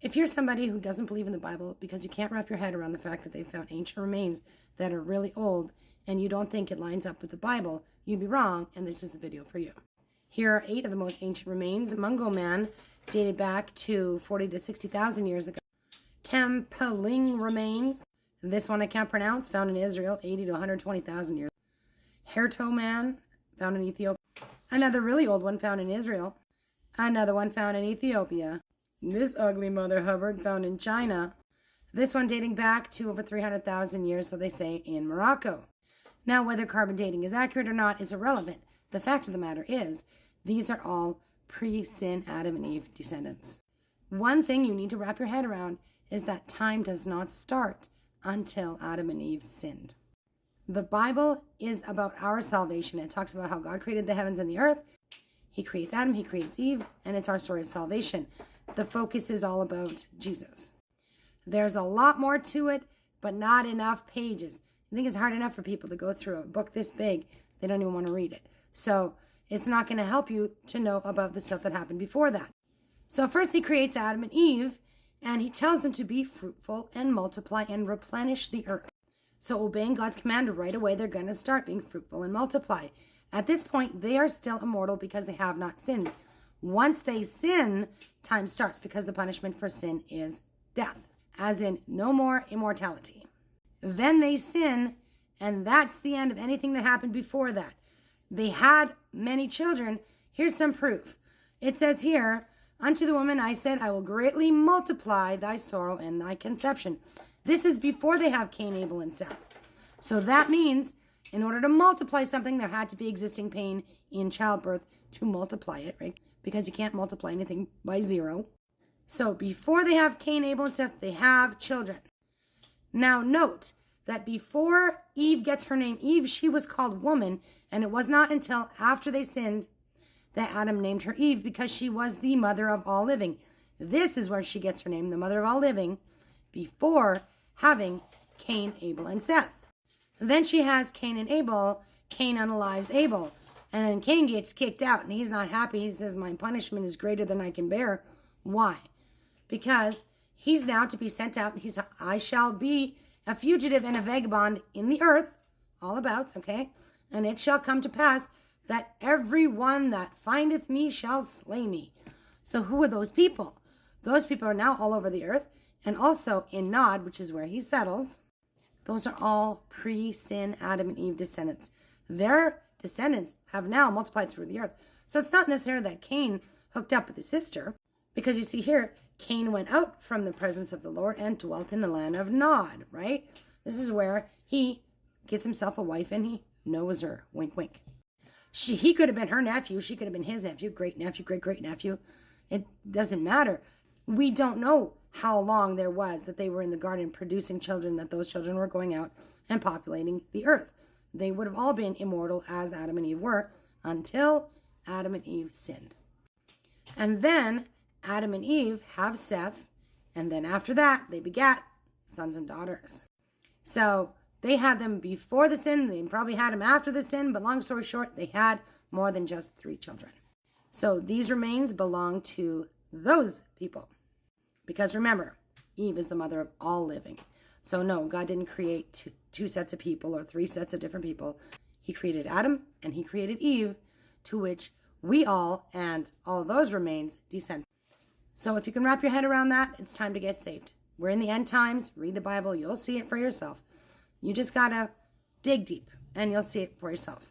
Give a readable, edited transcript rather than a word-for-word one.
If you're somebody who doesn't believe in the Bible because you can't wrap your head around the fact that they found ancient remains that are really old and you don't think it lines up with the Bible, you'd be wrong, and this is the video for you. Here are 8 of the most ancient remains. Mungo Man, dated back to 40 to 60,000 years ago. Tempeling remains. This one I can't pronounce, found in Israel, 80 to 120,000 years. Herto Man, found in Ethiopia. Another really old one found in Israel. Another one found in Ethiopia. This ugly Mother Hubbard found in China. This one dating back to over 300,000 years, so they say, in Morocco. Now, whether carbon dating is accurate or not is irrelevant. The fact of the matter is, these are all pre-sin Adam and Eve descendants. One thing you need to wrap your head around is that time does not start until Adam and Eve sinned. The Bible is about our salvation. It talks about how God created the heavens and the earth. He creates Adam, he creates Eve, and it's our story of salvation. The focus is all about Jesus. There's a lot more to it, but not enough pages. I think it's hard enough for people to go through a book this big. They don't even want to read it. So it's not going to help you to know about the stuff that happened before that. So first he creates Adam and Eve, and he tells them to be fruitful and multiply and replenish the earth. So obeying God's command right away, they're going to start being fruitful and multiply. At this point, they are still immortal because they have not sinned. Once they sin, time starts because the punishment for sin is death, as in no more immortality. Then they sin, and that's the end of anything that happened before that. They had many children. Here's some proof. It says here, unto the woman I said, I will greatly multiply thy sorrow and thy conception. This is before they have Cain, Abel, and Seth. So that means in order to multiply something, there had to be existing pain in childbirth to multiply it, right? Because you can't multiply anything by 0. So before they have Cain, Abel, and Seth, they have children. Now note that before Eve gets her name Eve, she was called woman, and it was not until after they sinned that Adam named her Eve, because she was the mother of all living. This is where she gets her name, the mother of all living, before having Cain, Abel, and Seth. Then she has Cain and Abel. Cain unalives Abel. And then Cain gets kicked out, and he's not happy. He says, my punishment is greater than I can bear. Why? Because he's now to be sent out. He's, I shall be a fugitive and a vagabond in the earth, all about, okay? And it shall come to pass that every one that findeth me shall slay me. So who are those people? Those people are now all over the earth, and also in Nod, which is where he settles. Those are all pre-sin Adam and Eve descendants. Their descendants have now multiplied through the earth. So it's not necessarily that Cain hooked up with his sister, because you see here, Cain went out from the presence of the Lord and dwelt in the land of Nod, right? This is where he gets himself a wife and he knows her. Wink, wink. He could have been her nephew. She could have been his nephew, great nephew, great great nephew. It doesn't matter. We don't know how long there was that they were in the garden producing children, that those children were going out and populating the earth. They would have all been immortal as Adam and Eve were until Adam and Eve sinned. And then Adam and Eve have Seth, and then after that, they begat sons and daughters. So they had them before the sin, they probably had them after the sin, but long story short, they had more than just 3 children. So these remains belong to those people. Because remember, Eve is the mother of all living. So no, God didn't create two sets of people or 3 sets of different people. He created Adam and he created Eve, to which we all and all those remains descend. So if you can wrap your head around that, it's time to get saved. We're in the end times. Read the Bible. You'll see it for yourself. You just got to dig deep and you'll see it for yourself.